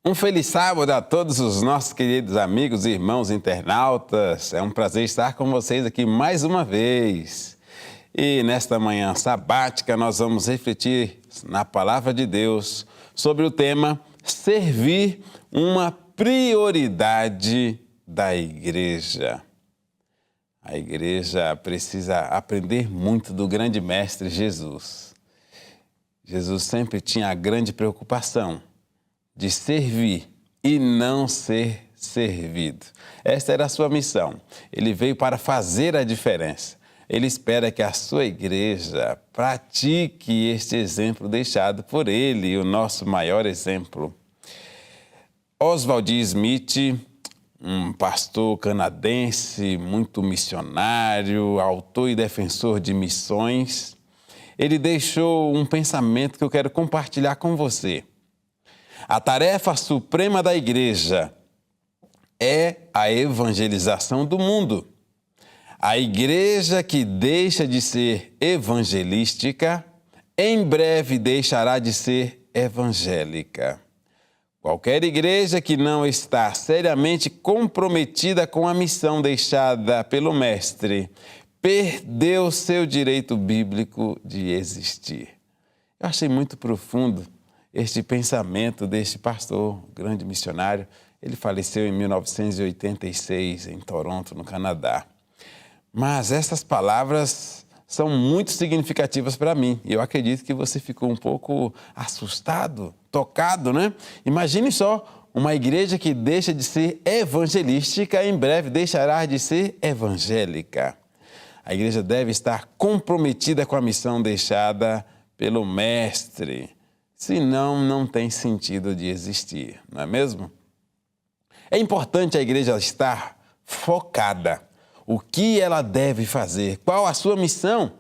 Um feliz sábado a todos os nossos queridos amigos e irmãos internautas. É um prazer estar com vocês aqui mais uma vez. E nesta manhã sabática nós vamos refletir na Palavra de Deus sobre o tema servir, uma prioridade da igreja. A igreja precisa aprender muito do grande mestre Jesus. Jesus sempre tinha a grande preocupação de servir e não ser servido. Esta era a sua missão. Ele veio para fazer a diferença. Ele espera que a sua igreja pratique este exemplo deixado por ele, o nosso maior exemplo. Oswald Smith, um pastor canadense, muito missionário, autor e defensor de missões, ele deixou um pensamento que eu quero compartilhar com você. A tarefa suprema da igreja é a evangelização do mundo. A igreja que deixa de ser evangelística, em breve deixará de ser evangélica. Qualquer igreja que não está seriamente comprometida com a missão deixada pelo Mestre, perdeu seu direito bíblico de existir. Eu achei muito profundo este pensamento deste pastor, grande missionário. Ele faleceu em 1986 em Toronto, no Canadá. Mas essas palavras são muito significativas para mim. E eu acredito que você ficou um pouco assustado, tocado, né? Imagine só, uma igreja que deixa de ser evangelística, em breve deixará de ser evangélica. A igreja deve estar comprometida com a missão deixada pelo Mestre. Senão, não tem sentido de existir, não é mesmo? É importante a igreja estar focada. O que ela deve fazer? Qual a sua missão?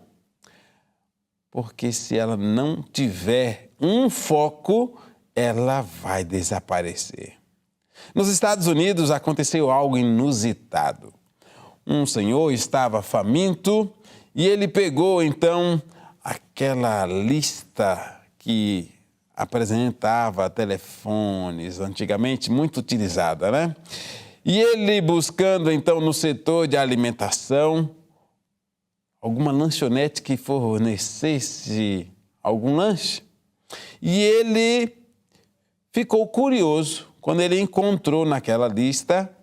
Porque se ela não tiver um foco, ela vai desaparecer. Nos Estados Unidos aconteceu algo inusitado. Um senhor estava faminto e ele pegou então aquela lista que apresentava telefones, antigamente muito utilizada, né? E ele buscando, então, no setor de alimentação, alguma lanchonete que fornecesse algum lanche. E ele ficou curioso quando ele encontrou naquela lista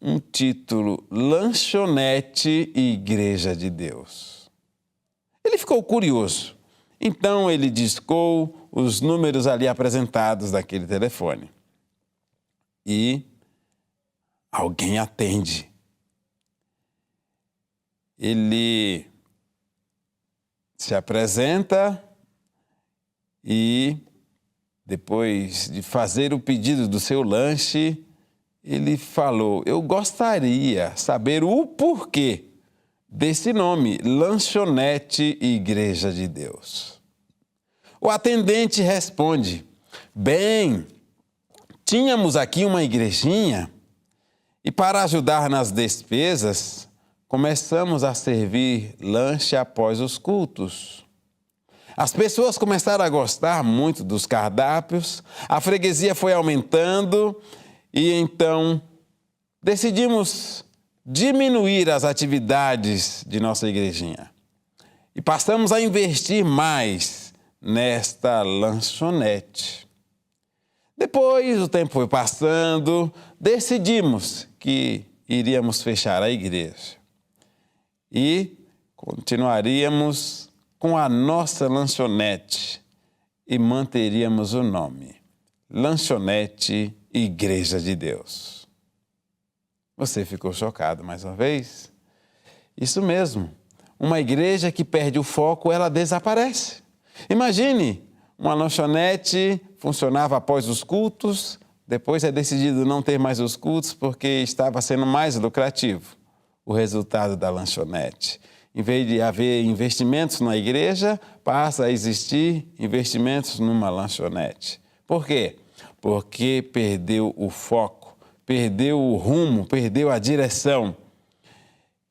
um título: Lanchonete e Igreja de Deus. Ele ficou curioso. Então, ele discou os números ali apresentados naquele telefone. E alguém atende. Ele se apresenta e, depois de fazer o pedido do seu lanche, ele falou: eu gostaria de saber o porquê desse nome, Lanchonete e Igreja de Deus. O atendente responde: bem, tínhamos aqui uma igrejinha e para ajudar nas despesas, começamos a servir lanche após os cultos. As pessoas começaram a gostar muito dos cardápios, a freguesia foi aumentando e então decidimos diminuir as atividades de nossa igrejinha. E passamos a investir mais nesta lanchonete. Depois o tempo foi passando, decidimos que iríamos fechar a igreja. E continuaríamos com a nossa lanchonete e manteríamos o nome: Lanchonete Igreja de Deus. Você ficou chocado mais uma vez? Isso mesmo. Uma igreja que perde o foco, ela desaparece. Imagine, uma lanchonete funcionava após os cultos, depois é decidido não ter mais os cultos porque estava sendo mais lucrativo o resultado da lanchonete. Em vez de haver investimentos na igreja, passa a existir investimentos numa lanchonete. Por quê? Porque perdeu o foco, perdeu o rumo, perdeu a direção.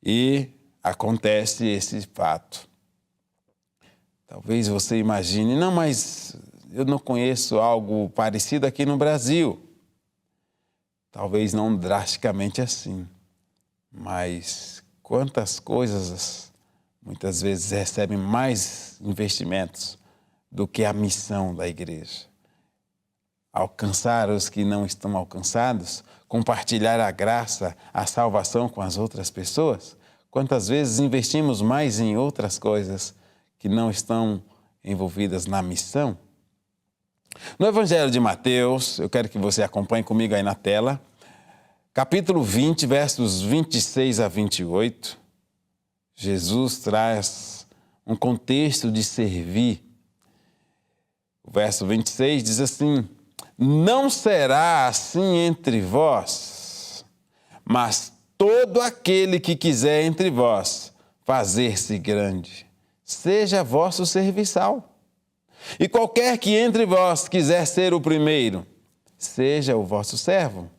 E acontece esse fato. Talvez você imagine, não, mas eu não conheço algo parecido aqui no Brasil. Talvez não drasticamente assim, mas quantas coisas muitas vezes recebem mais investimentos do que a missão da igreja. Alcançar os que não estão alcançados, compartilhar a graça, a salvação com as outras pessoas. Quantas vezes investimos mais em outras coisas que não estão envolvidas na missão? No Evangelho de Mateus, eu quero que você acompanhe comigo aí na tela, capítulo 20, versos 26 a 28, Jesus traz um contexto de servir. O verso 26 diz assim: não será assim entre vós, mas todo aquele que quiser entre vós fazer-se grande, seja vosso serviçal. E qualquer que entre vós quiser ser o primeiro, seja o vosso servo.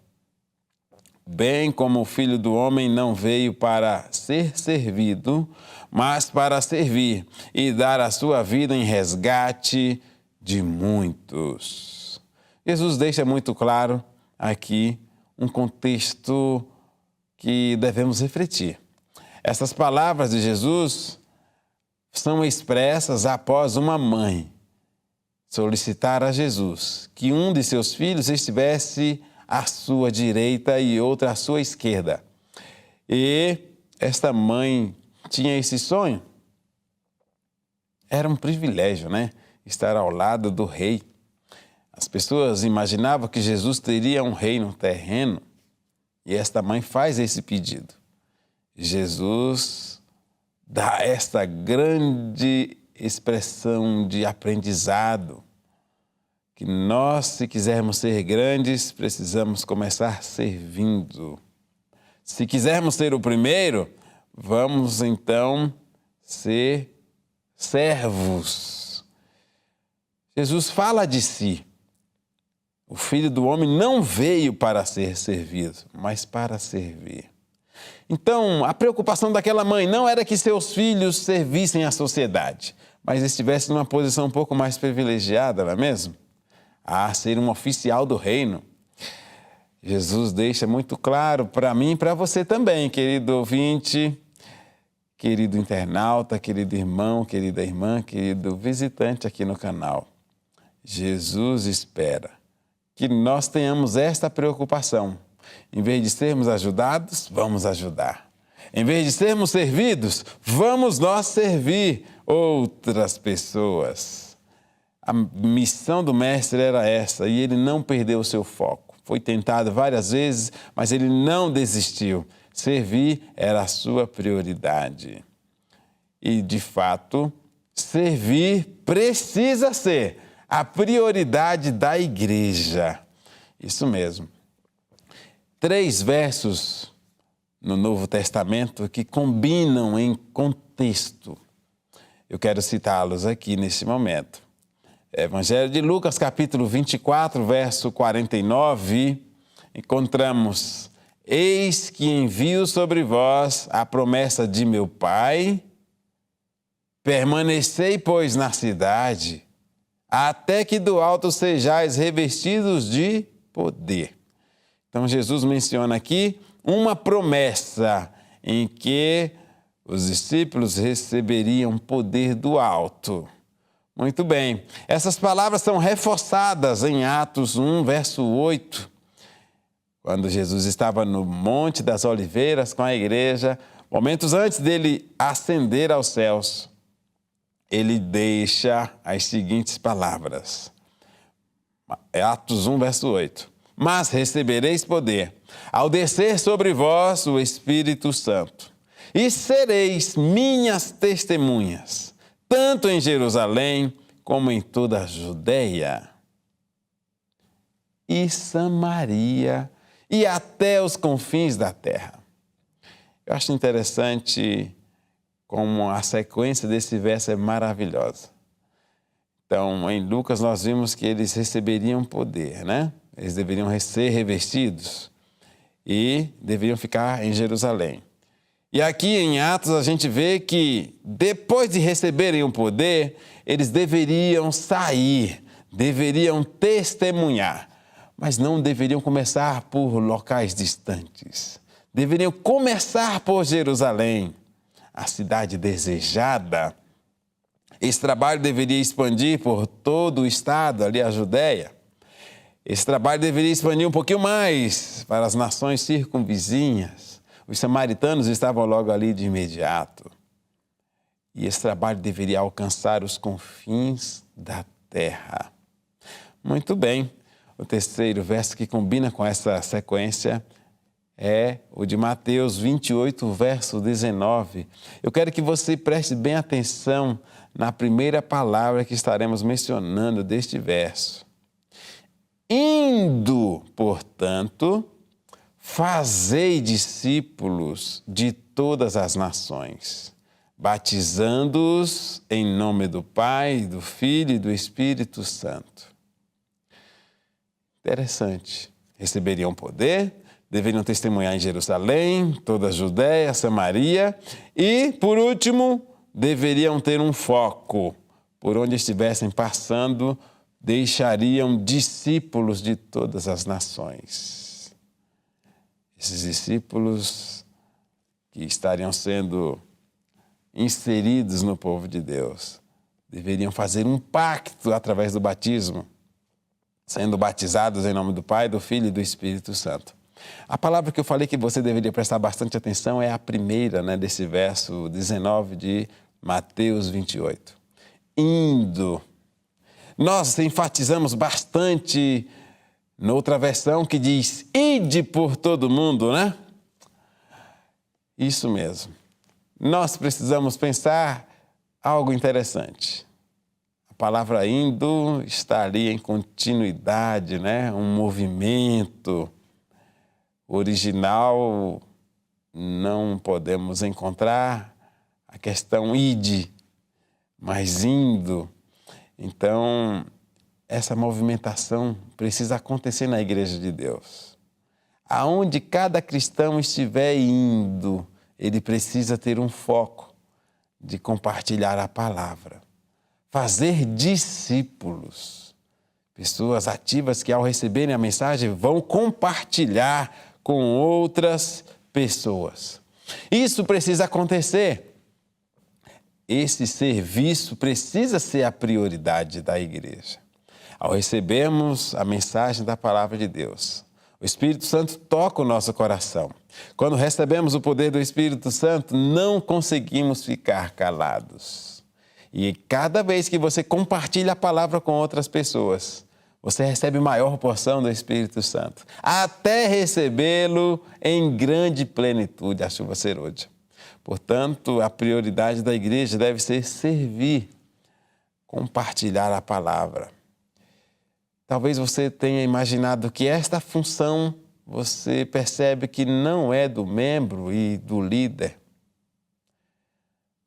Bem como o Filho do Homem não veio para ser servido, mas para servir e dar a sua vida em resgate de muitos. Jesus deixa muito claro aqui um contexto que devemos refletir. Essas palavras de Jesus são expressas após uma mãe solicitar a Jesus que um de seus filhos estivesse à sua direita e outra à sua esquerda. E esta mãe tinha esse sonho. Era um privilégio, né? Estar ao lado do rei. As pessoas imaginavam que Jesus teria um reino terreno e esta mãe faz esse pedido. Jesus dá esta grande expressão de aprendizado, que nós, se quisermos ser grandes, precisamos começar servindo. Se quisermos ser o primeiro, vamos então ser servos. Jesus fala de si. O Filho do Homem não veio para ser servido, mas para servir. Então, a preocupação daquela mãe não era que seus filhos servissem à sociedade, mas estivessem numa posição um pouco mais privilegiada, não é mesmo? Ser um oficial do reino. Jesus deixa muito claro para mim e para você também, querido ouvinte, querido internauta, querido irmão, querida irmã, querido visitante aqui no canal. Jesus espera que nós tenhamos esta preocupação. Em vez de sermos ajudados, vamos ajudar. Em vez de sermos servidos, vamos nós servir outras pessoas. A missão do mestre era essa e ele não perdeu o seu foco. Foi tentado várias vezes, mas ele não desistiu. Servir era a sua prioridade. E, de fato, servir precisa ser a prioridade da igreja. Isso mesmo. 3 versos no Novo Testamento que combinam em contexto. Eu quero citá-los aqui nesse momento. Evangelho de Lucas, capítulo 24, verso 49, encontramos: eis que envio sobre vós a promessa de meu Pai, permanecei, pois, na cidade, até que do alto sejais revestidos de poder. Então, Jesus menciona aqui uma promessa em que os discípulos receberiam poder do alto. Muito bem. Essas palavras são reforçadas em Atos 1, verso 8, quando Jesus estava no Monte das Oliveiras com a igreja, momentos antes dele ascender aos céus, ele deixa as seguintes palavras. Atos 1, verso 8. Mas recebereis poder ao descer sobre vós o Espírito Santo, e sereis minhas testemunhas, tanto em Jerusalém como em toda a Judeia e Samaria e até os confins da terra. Eu acho interessante como a sequência desse verso é maravilhosa. Então, em Lucas nós vimos que eles receberiam poder, né? Eles deveriam ser revestidos e deveriam ficar em Jerusalém. E aqui em Atos a gente vê que depois de receberem o poder, eles deveriam sair, deveriam testemunhar, mas não deveriam começar por locais distantes. Deveriam começar por Jerusalém, a cidade desejada. Esse trabalho deveria expandir por todo o estado, ali a Judéia. Esse trabalho deveria expandir um pouquinho mais para as nações circunvizinhas. Os samaritanos estavam logo ali de imediato. E esse trabalho deveria alcançar os confins da terra. Muito bem. O terceiro verso que combina com essa sequência é o de Mateus 28, verso 19. Eu quero que você preste bem atenção na primeira palavra que estaremos mencionando deste verso. Indo, portanto, fazei discípulos de todas as nações, batizando-os em nome do Pai, do Filho e do Espírito Santo. Interessante. Receberiam poder, deveriam testemunhar em Jerusalém, toda a Judéia, Samaria e, por último, deveriam ter um foco. Por onde estivessem passando, deixariam discípulos de todas as nações. Esses discípulos que estariam sendo inseridos no povo de Deus deveriam fazer um pacto através do batismo, sendo batizados em nome do Pai, do Filho e do Espírito Santo. A palavra que eu falei que você deveria prestar bastante atenção é a primeira, desse verso 19 de Mateus 28. Indo. Nós enfatizamos bastante noutra versão que diz, ide por todo mundo, né? Isso mesmo. Nós precisamos pensar algo interessante. A palavra indo está ali em continuidade, um movimento. Original, não podemos encontrar a questão ide, mas indo. Então, essa movimentação precisa acontecer na Igreja de Deus. Aonde cada cristão estiver indo, ele precisa ter um foco de compartilhar a palavra. Fazer discípulos. Pessoas ativas que, ao receberem a mensagem, vão compartilhar com outras pessoas. Isso precisa acontecer. Esse serviço precisa ser a prioridade da igreja. Ao recebermos a mensagem da palavra de Deus, o Espírito Santo toca o nosso coração. Quando recebemos o poder do Espírito Santo, não conseguimos ficar calados. E cada vez que você compartilha a palavra com outras pessoas, você recebe maior porção do Espírito Santo, até recebê-lo em grande plenitude, a chuva serôdia. Portanto, a prioridade da igreja deve ser servir, compartilhar a palavra. Talvez você tenha imaginado que esta função você percebe que não é do membro e do líder,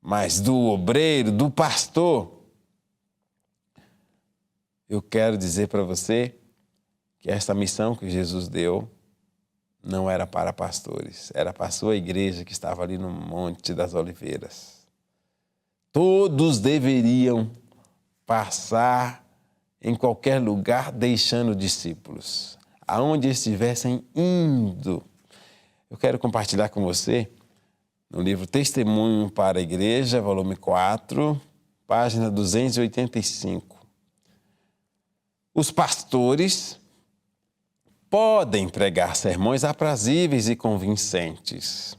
mas do obreiro, do pastor. Eu quero dizer para você que esta missão que Jesus deu não era para pastores, era para a sua igreja que estava ali no Monte das Oliveiras. Todos deveriam passar em qualquer lugar deixando discípulos, aonde estivessem indo. Eu quero compartilhar com você no livro Testemunho para a Igreja, volume 4, página 285. Os pastores podem pregar sermões aprazíveis e convincentes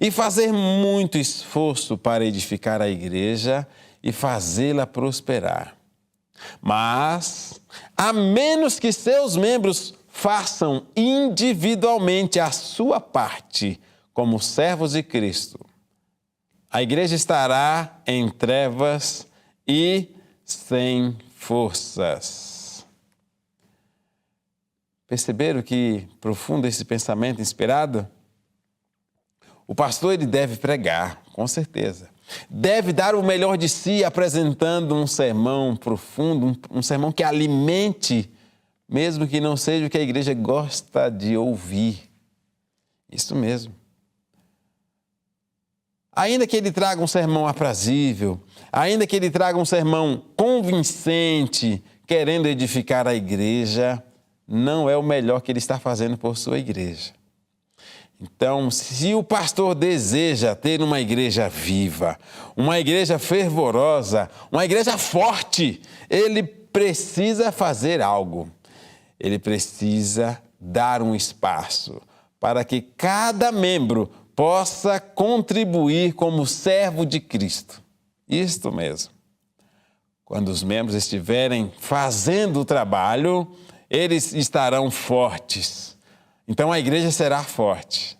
e fazer muito esforço para edificar a igreja e fazê-la prosperar. Mas, a menos que seus membros façam individualmente a sua parte como servos de Cristo, a igreja estará em trevas e sem forças. Perceberam que profundo esse pensamento inspirado? O pastor ele deve pregar, com certeza. Deve dar o melhor de si apresentando um sermão profundo, um sermão que alimente, mesmo que não seja o que a igreja gosta de ouvir. Isso mesmo. Ainda que ele traga um sermão aprazível, ainda que ele traga um sermão convincente, querendo edificar a igreja, não é o melhor que ele está fazendo por sua igreja. Então, se o pastor deseja ter uma igreja viva, uma igreja fervorosa, uma igreja forte, ele precisa fazer algo. Ele precisa dar um espaço para que cada membro possa contribuir como servo de Cristo. Isto mesmo. Quando os membros estiverem fazendo o trabalho, eles estarão fortes. Então a igreja será forte.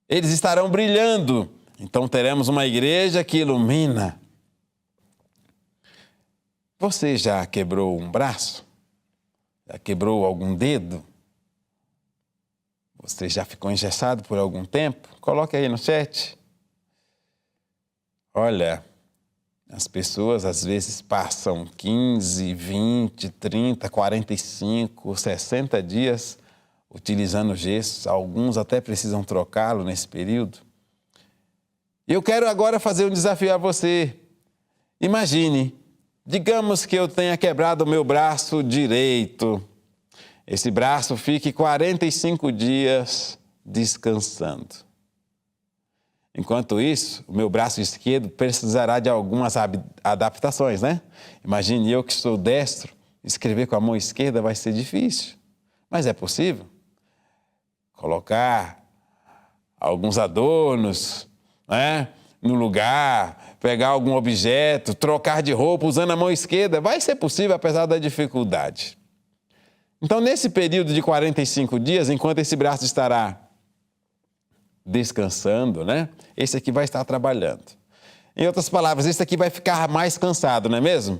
Eles estarão brilhando. Então teremos uma igreja que ilumina. Você já quebrou um braço? Já quebrou algum dedo? Você já ficou engessado por algum tempo? Coloque aí no chat. Olha, as pessoas às vezes passam 15, 20, 30, 45, 60 dias utilizando gesso. Alguns até precisam trocá-lo nesse período. Eu quero agora fazer um desafio a você. Imagine, digamos que eu tenha quebrado o meu braço direito. Esse braço fique 45 dias descansando. Enquanto isso, o meu braço esquerdo precisará de algumas adaptações, né? Imagine eu que sou destro, escrever com a mão esquerda vai ser difícil. Mas é possível. Colocar alguns adornos, né, no lugar, pegar algum objeto, trocar de roupa usando a mão esquerda, vai ser possível apesar da dificuldade. Então, nesse período de 45 dias, enquanto esse braço estará descansando, né? Esse aqui vai estar trabalhando. Em outras palavras, esse aqui vai ficar mais cansado, não é mesmo?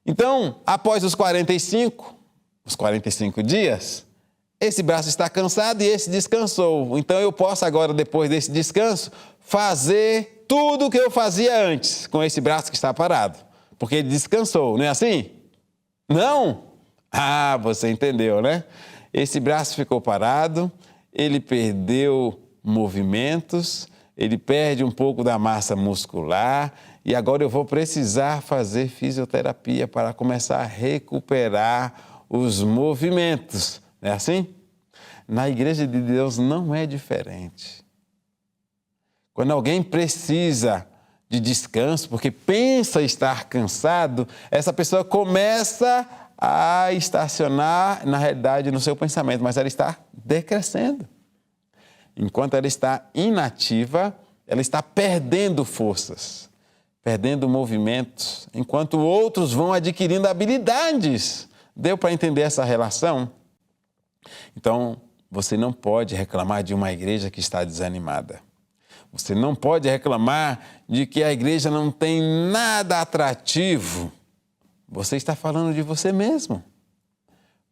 Então, após os 45 dias, esse braço está cansado e esse descansou. Então, eu posso agora, depois desse descanso, fazer tudo o que eu fazia antes com esse braço que está parado. Porque ele descansou, não é assim? Não? Ah, você entendeu, né? Esse braço ficou parado, ele perdeu movimentos, ele perde um pouco da massa muscular e agora eu vou precisar fazer fisioterapia para começar a recuperar os movimentos. Não é assim? Na Igreja de Deus não é diferente. Quando alguém precisa de descanso porque pensa estar cansado, essa pessoa começa a estacionar, na realidade, no seu pensamento, mas ela está decrescendo. Enquanto ela está inativa, ela está perdendo forças, perdendo movimentos, enquanto outros vão adquirindo habilidades. Deu para entender essa relação? Então, você não pode reclamar de uma igreja que está desanimada. Você não pode reclamar de que a igreja não tem nada atrativo. Você está falando de você mesmo.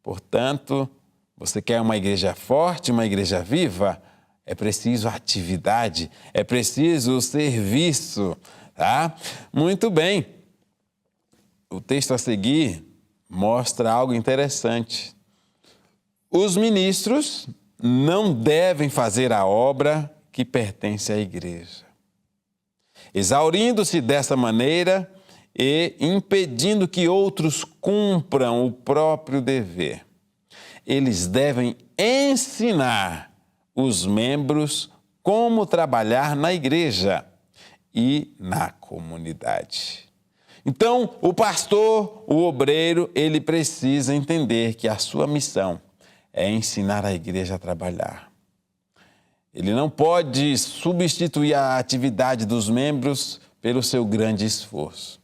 Portanto, você quer uma igreja forte, uma igreja viva? É preciso atividade, é preciso serviço, tá? Muito bem. O texto a seguir mostra algo interessante. Os ministros não devem fazer a obra que pertence à igreja, exaurindo-se dessa maneira e impedindo que outros cumpram o próprio dever. Eles devem ensinar os membros como trabalhar na igreja e na comunidade. Então, o pastor, o obreiro, ele precisa entender que a sua missão é ensinar a igreja a trabalhar. Ele não pode substituir a atividade dos membros pelo seu grande esforço.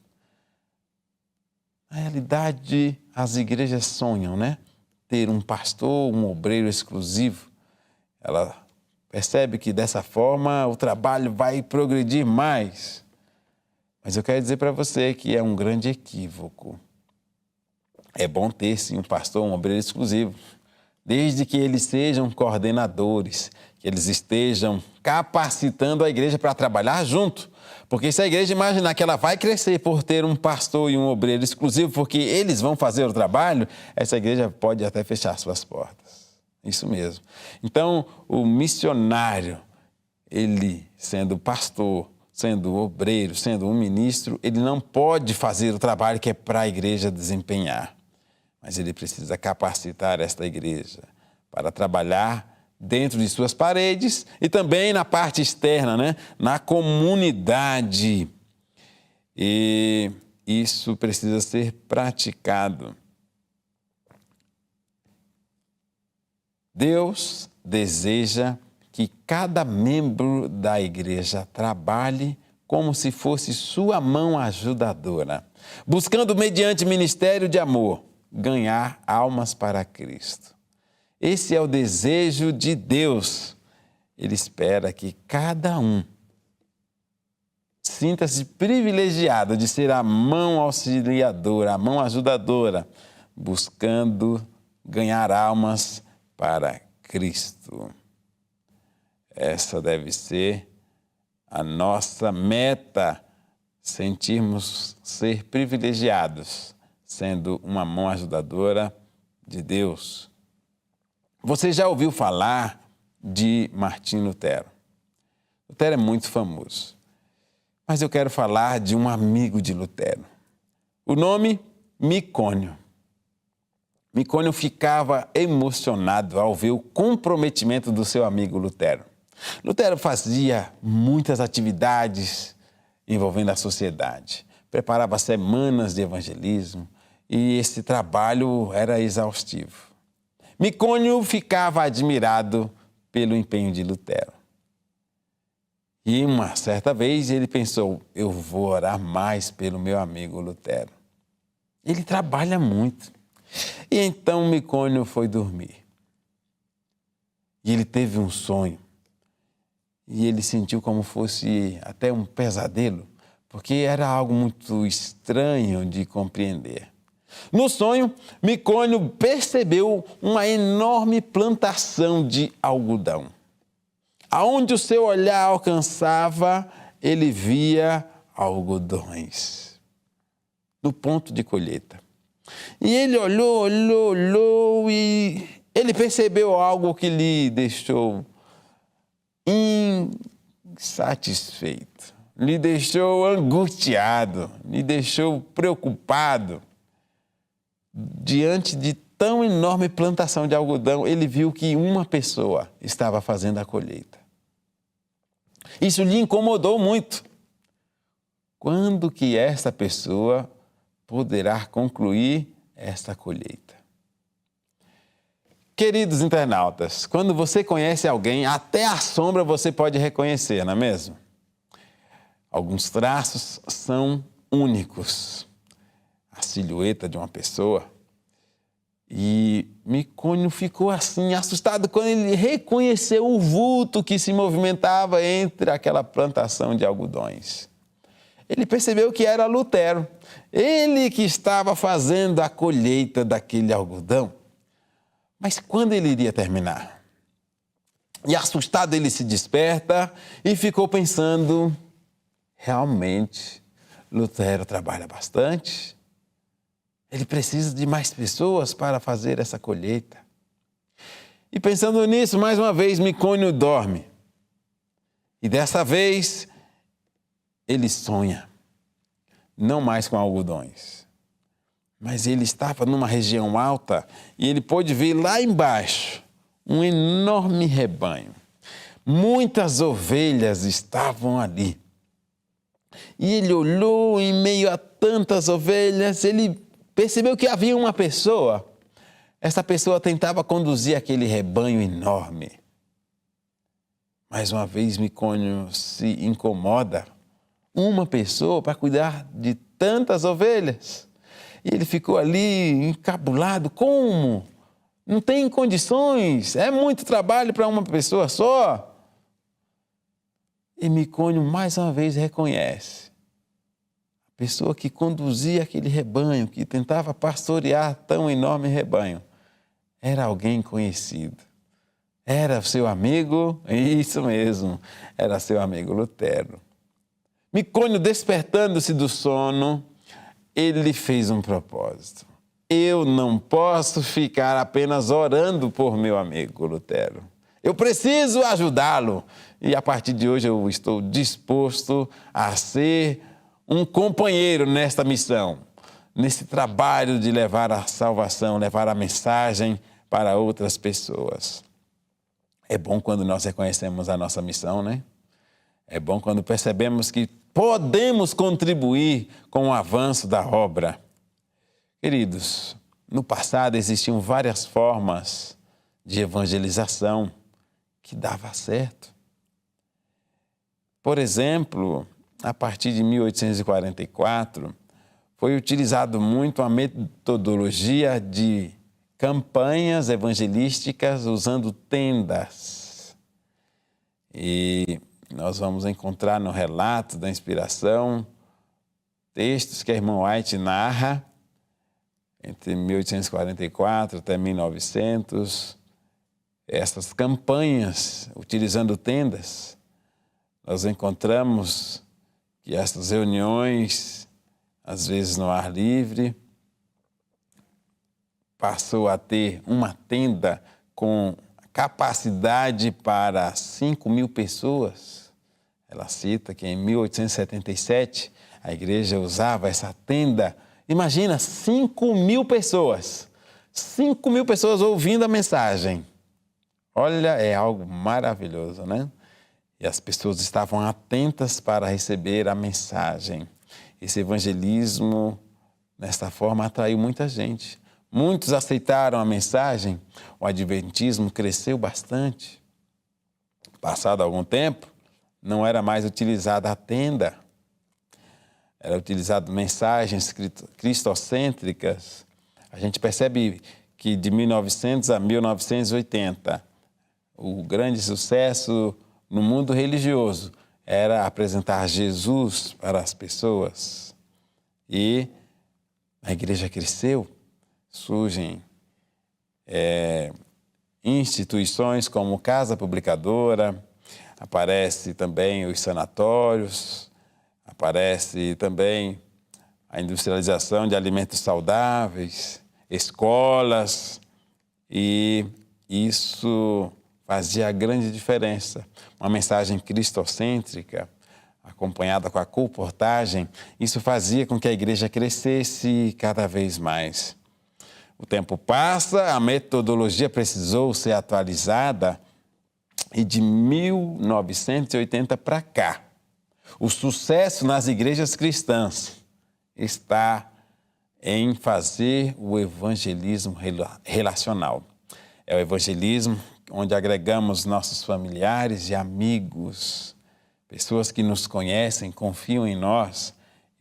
Na realidade, as igrejas sonham, né? Ter um pastor, um obreiro exclusivo. Ela percebe que dessa forma o trabalho vai progredir mais. Mas eu quero dizer para você que é um grande equívoco. É bom ter sim um pastor, um obreiro exclusivo, desde que eles sejam coordenadores, que eles estejam capacitando a igreja para trabalhar junto. Porque se a igreja imaginar que ela vai crescer por ter um pastor e um obreiro exclusivo, porque eles vão fazer o trabalho, essa igreja pode até fechar suas portas. Isso mesmo. Então, o missionário, ele sendo pastor, sendo obreiro, sendo um ministro, ele não pode fazer o trabalho que é para a igreja desempenhar. Mas ele precisa capacitar esta igreja para trabalhar dentro de suas paredes e também na parte externa, né? Na comunidade. E isso precisa ser praticado. Deus deseja que cada membro da igreja trabalhe como se fosse sua mão ajudadora, buscando, mediante ministério de amor, ganhar almas para Cristo. Esse é o desejo de Deus. Ele espera que cada um sinta-se privilegiado de ser a mão auxiliadora, a mão ajudadora, buscando ganhar almas para Cristo. Essa deve ser a nossa meta, sentirmos ser privilegiados, sendo uma mão ajudadora de Deus. Você já ouviu falar de Martim Lutero? Lutero é muito famoso, mas eu quero falar de um amigo de Lutero. O nome, Micônio. Micônio ficava emocionado ao ver o comprometimento do seu amigo Lutero. Lutero fazia muitas atividades envolvendo a sociedade, preparava semanas de evangelismo e esse trabalho era exaustivo. Micônio ficava admirado pelo empenho de Lutero. E uma certa vez ele pensou, eu vou orar mais pelo meu amigo Lutero. Ele trabalha muito. E então Micônio foi dormir. E ele teve um sonho. E ele sentiu como fosse até um pesadelo, porque era algo muito estranho de compreender. No sonho, Micônio percebeu uma enorme plantação de algodão. Aonde o seu olhar alcançava, ele via algodões no ponto de colheita. E ele olhou e ele percebeu algo que lhe deixou insatisfeito, lhe deixou angustiado, lhe deixou preocupado. Diante de tão enorme plantação de algodão, ele viu que uma pessoa estava fazendo a colheita. Isso lhe incomodou muito. Quando que essa pessoa poderá concluir esta colheita? Queridos internautas, quando você conhece alguém, até a sombra você pode reconhecer, não é mesmo? Alguns traços são únicos. A silhueta de uma pessoa. E Micônio ficou assim, assustado, quando ele reconheceu o vulto que se movimentava entre aquela plantação de algodões. Ele percebeu que era Lutero, ele que estava fazendo a colheita daquele algodão. Mas quando ele iria terminar? E assustado ele se desperta e ficou pensando, realmente, Lutero trabalha bastante. Ele precisa de mais pessoas para fazer essa colheita. E pensando nisso, mais uma vez, Micônio dorme. E dessa vez, ele sonha. Não mais com algodões. Mas ele estava numa região alta e ele pôde ver lá embaixo um enorme rebanho. Muitas ovelhas estavam ali. E ele olhou em meio a tantas ovelhas, ele percebeu que havia uma pessoa. Essa pessoa tentava conduzir aquele rebanho enorme. Mais uma vez, Micônio se incomoda. Uma pessoa para cuidar de tantas ovelhas. E ele ficou ali encabulado. Como? Não tem condições. É muito trabalho para uma pessoa só. E Micônio mais uma vez reconhece. A pessoa que conduzia aquele rebanho, que tentava pastorear tão enorme rebanho, era alguém conhecido. Era seu amigo, isso mesmo, era seu amigo Lutero. Micônio, despertando-se do sono, ele fez um propósito. Eu não posso ficar apenas orando por meu amigo Lutero. Eu preciso ajudá-lo. E a partir de hoje eu estou disposto a ser um companheiro nesta missão, nesse trabalho de levar a salvação, levar a mensagem para outras pessoas. É bom quando nós reconhecemos a nossa missão, né? É bom quando percebemos que podemos contribuir com o avanço da obra. Queridos, no passado existiam várias formas de evangelização que dava certo. Por exemplo, a partir de 1844, foi utilizado muito a metodologia de campanhas evangelísticas usando tendas. E nós vamos encontrar no relato da inspiração textos que a irmã White narra entre 1844 até 1900. Essas campanhas utilizando tendas, nós encontramos que essas reuniões, às vezes no ar livre, passou a ter uma tenda com capacidade para 5.000 pessoas. Ela cita que em 1877 a igreja usava essa tenda. Imagina, 5.000 pessoas. 5.000 pessoas ouvindo a mensagem. Olha, é algo maravilhoso, né? E as pessoas estavam atentas para receber a mensagem. Esse evangelismo, desta forma, atraiu muita gente. Muitos aceitaram a mensagem, o adventismo cresceu bastante. Passado algum tempo, não era mais utilizada a tenda, era utilizado mensagens cristocêntricas. A gente percebe que de 1900 a 1980, o grande sucesso no mundo religioso era apresentar Jesus para as pessoas. E a igreja cresceu. Surgem instituições como Casa Publicadora, aparece também os sanatórios, aparece também a industrialização de alimentos saudáveis, escolas, e isso fazia grande diferença. Uma mensagem cristocêntrica, acompanhada com a colportagem, isso fazia com que a igreja crescesse cada vez mais. O tempo passa, a metodologia precisou ser atualizada e de 1980 para cá, o sucesso nas igrejas cristãs está em fazer o evangelismo relacional. É o evangelismo onde agregamos nossos familiares e amigos, pessoas que nos conhecem, confiam em nós,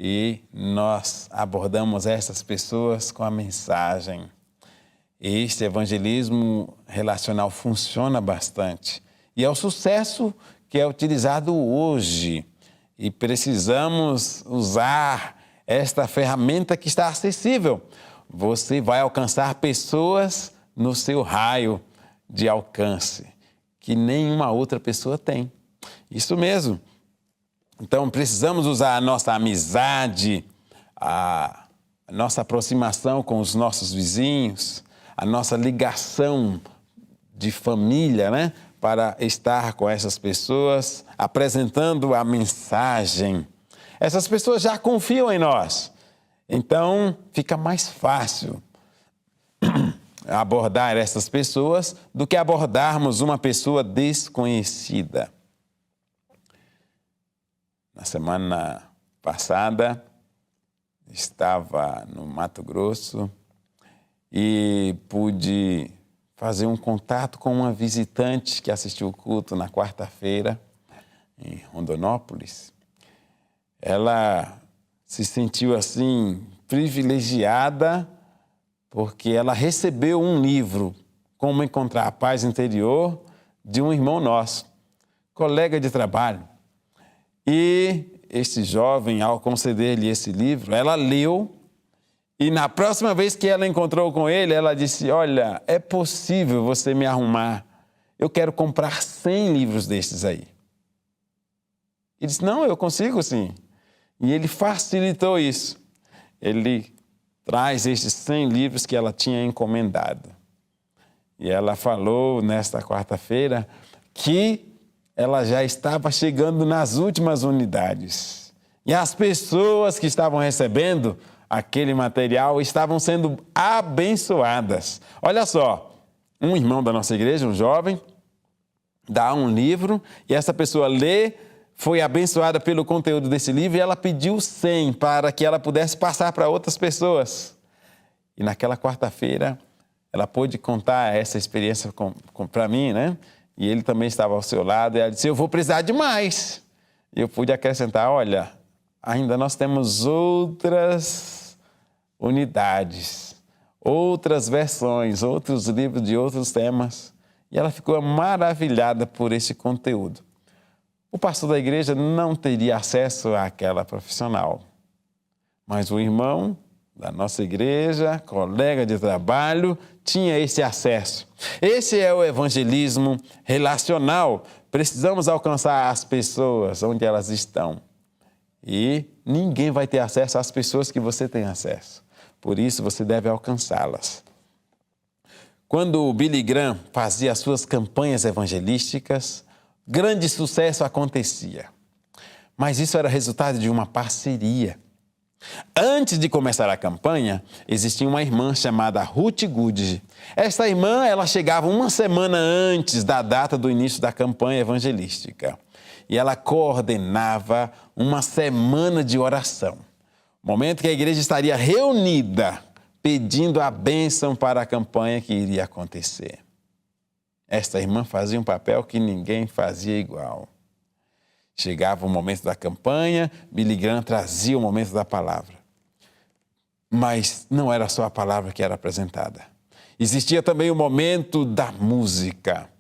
e nós abordamos essas pessoas com a mensagem. Este evangelismo relacional funciona bastante. E é o sucesso que é utilizado hoje. E precisamos usar esta ferramenta que está acessível. Você vai alcançar pessoas no seu raio de alcance, que nenhuma outra pessoa tem. Isso mesmo. Então, precisamos usar a nossa amizade, a nossa aproximação com os nossos vizinhos, a nossa ligação de família, né? Para estar com essas pessoas, apresentando a mensagem. Essas pessoas já confiam em nós. Então, fica mais fácil abordar essas pessoas do que abordarmos uma pessoa desconhecida. Na semana passada, estava no Mato Grosso e pude fazer um contato com uma visitante que assistiu o culto na quarta-feira, em Rondonópolis. Ela se sentiu assim privilegiada porque ela recebeu um livro, Como Encontrar a Paz Interior, de um irmão nosso, colega de trabalho. E este jovem, ao conceder-lhe esse livro, ela leu, e na próxima vez que ela encontrou com ele, ela disse: olha, é possível você me arrumar, eu quero comprar 100 livros destes aí. Ele disse: não, eu consigo sim. E ele facilitou isso. Ele traz estes 100 livros que ela tinha encomendado. E ela falou nesta quarta-feira que ela já estava chegando nas últimas unidades. E as pessoas que estavam recebendo aquele material estavam sendo abençoadas. Olha só, um irmão da nossa igreja, um jovem, dá um livro e essa pessoa lê, foi abençoada pelo conteúdo desse livro e ela pediu 100 para que ela pudesse passar para outras pessoas. E naquela quarta-feira, ela pôde contar essa experiência para mim, né? E ele também estava ao seu lado e ela disse, eu vou precisar de mais. E eu pude acrescentar, olha, ainda nós temos outras unidades, outras versões, outros livros de outros temas. E ela ficou maravilhada por esse conteúdo. O pastor da igreja não teria acesso àquela profissional, mas o irmão da nossa igreja, colega de trabalho, tinha esse acesso. Esse é o evangelismo relacional. Precisamos alcançar as pessoas onde elas estão. E ninguém vai ter acesso às pessoas que você tem acesso. Por isso, você deve alcançá-las. Quando o Billy Graham fazia as suas campanhas evangelísticas, grande sucesso acontecia. Mas isso era resultado de uma parceria. Antes de começar a campanha, existia uma irmã chamada Ruth Goode. Esta irmã, ela chegava uma semana antes da data do início da campanha evangelística. E ela coordenava uma semana de oração. Momento que a igreja estaria reunida, pedindo a bênção para a campanha que iria acontecer. Esta irmã fazia um papel que ninguém fazia igual. Chegava o momento da campanha, Billy Graham trazia o momento da palavra. Mas não era só a palavra que era apresentada. Existia também o momento da música,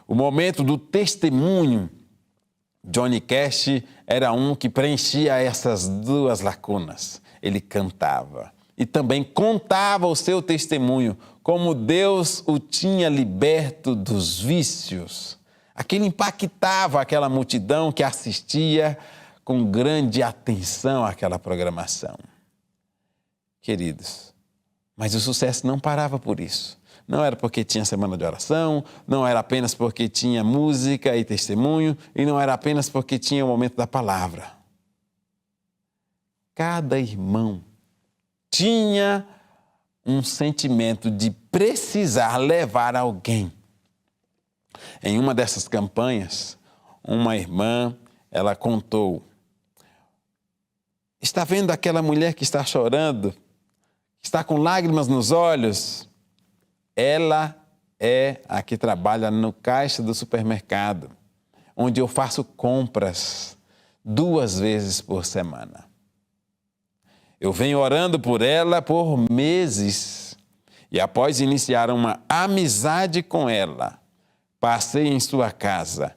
o momento do testemunho. Johnny Cash era um que preenchia essas duas lacunas. Ele cantava e também contava o seu testemunho, como Deus o tinha liberto dos vícios. Aquilo impactava aquela multidão que assistia com grande atenção àquela programação. Queridos, mas o sucesso não parava por isso. Não era porque tinha semana de oração, não era apenas porque tinha música e testemunho, e não era apenas porque tinha o momento da palavra. Cada irmão tinha um sentimento de precisar levar alguém. Em uma dessas campanhas, uma irmã, ela contou, está vendo aquela mulher que está chorando, que está com lágrimas nos olhos? Ela é a que trabalha no caixa do supermercado, onde eu faço compras 2 vezes por semana. Eu venho orando por ela por meses e após iniciar uma amizade com ela, passei em sua casa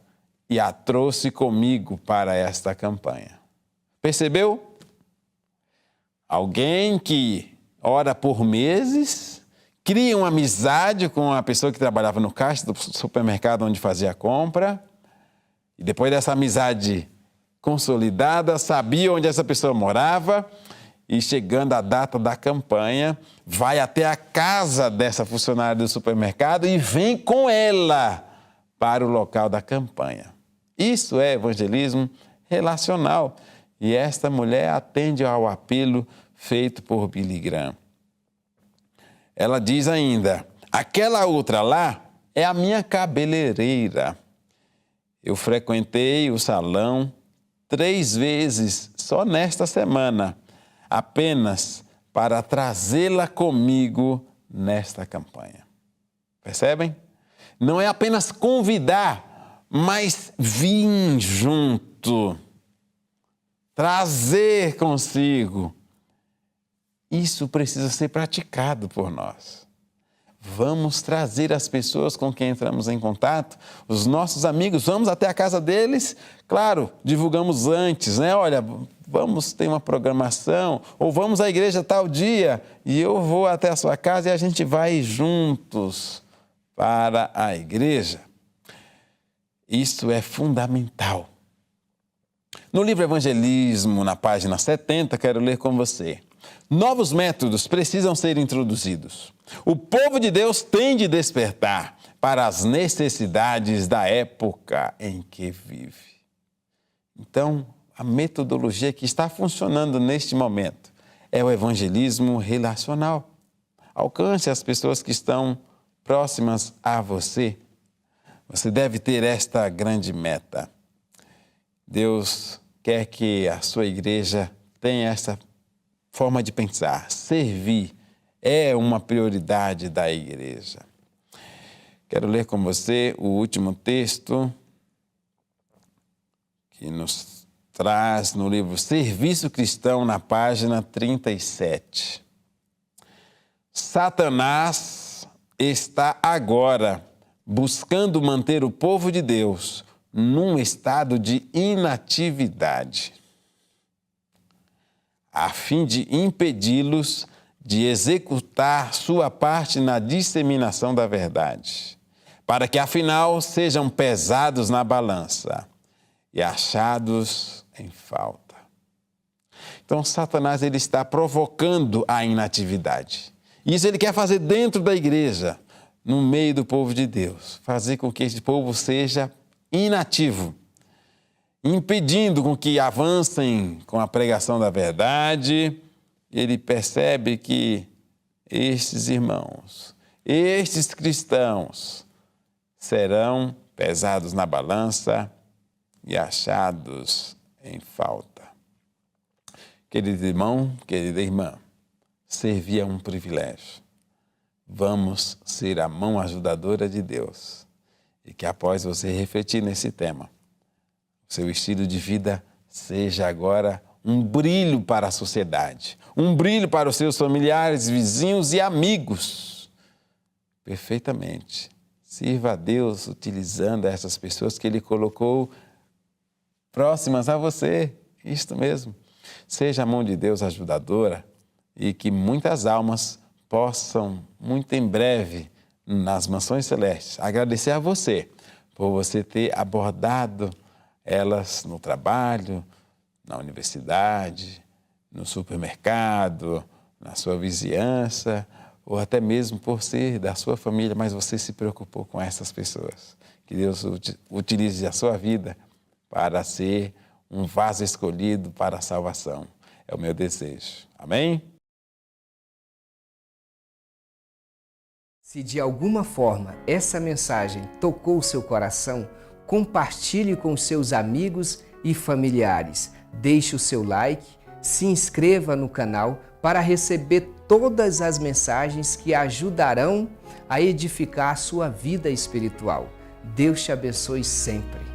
e a trouxe comigo para esta campanha. Percebeu? Alguém que ora por meses, cria uma amizade com a pessoa que trabalhava no caixa do supermercado onde fazia a compra, e depois dessa amizade consolidada, sabia onde essa pessoa morava, e chegando a data da campanha, vai até a casa dessa funcionária do supermercado e vem com ela para o local da campanha. Isso é evangelismo relacional. E esta mulher atende ao apelo feito por Billy Graham. Ela diz ainda, aquela outra lá é a minha cabeleireira. Eu frequentei o salão 3 vezes só nesta semana, apenas para trazê-la comigo nesta campanha. Percebem? Não é apenas convidar, mas vir junto, trazer consigo. Isso precisa ser praticado por nós. Vamos trazer as pessoas com quem entramos em contato, os nossos amigos, vamos até a casa deles, claro, divulgamos antes, né? Olha, vamos ter uma programação, ou vamos à igreja tal dia, e eu vou até a sua casa e a gente vai juntos para a igreja. Isso é fundamental. No livro Evangelismo, na página 70, quero ler com você. Novos métodos precisam ser introduzidos. O povo de Deus tem de despertar para as necessidades da época em que vive. Então, a metodologia que está funcionando neste momento é o evangelismo relacional. Alcance as pessoas que estão próximas a você. Você deve ter esta grande meta. Deus quer que a sua igreja tenha essa forma de pensar. Servir é uma prioridade da igreja. Quero ler com você o último texto que nos traz no livro Serviço Cristão, na página 37. Satanás está agora buscando manter o povo de Deus num estado de inatividade, a fim de impedi-los de executar sua parte na disseminação da verdade, para que afinal sejam pesados na balança e achados em falta. Então, Satanás ele está provocando a inatividade. Isso ele quer fazer dentro da igreja, no meio do povo de Deus, fazer com que esse povo seja inativo, impedindo com que avancem com a pregação da verdade. Ele percebe que estes irmãos, estes cristãos, serão pesados na balança e achados em falta. Querido irmão, querida irmã, servir é um privilégio. Vamos ser a mão ajudadora de Deus. E que após você refletir nesse tema, o seu estilo de vida seja agora um brilho para a sociedade, um brilho para os seus familiares, vizinhos e amigos. Perfeitamente. Sirva a Deus utilizando essas pessoas que Ele colocou próximas a você. Isto mesmo. Seja a mão de Deus ajudadora e que muitas almas possam, muito em breve, nas mansões celestes, agradecer a você por você ter abordado elas no trabalho, na universidade, no supermercado, na sua vizinhança, ou até mesmo por ser da sua família, mas você se preocupou com essas pessoas. Que Deus utilize a sua vida para ser um vaso escolhido para a salvação. É o meu desejo. Amém? Se de alguma forma essa mensagem tocou o seu coração, compartilhe com seus amigos e familiares. Deixe o seu like, se inscreva no canal para receber todas as mensagens que ajudarão a edificar a sua vida espiritual. Deus te abençoe sempre.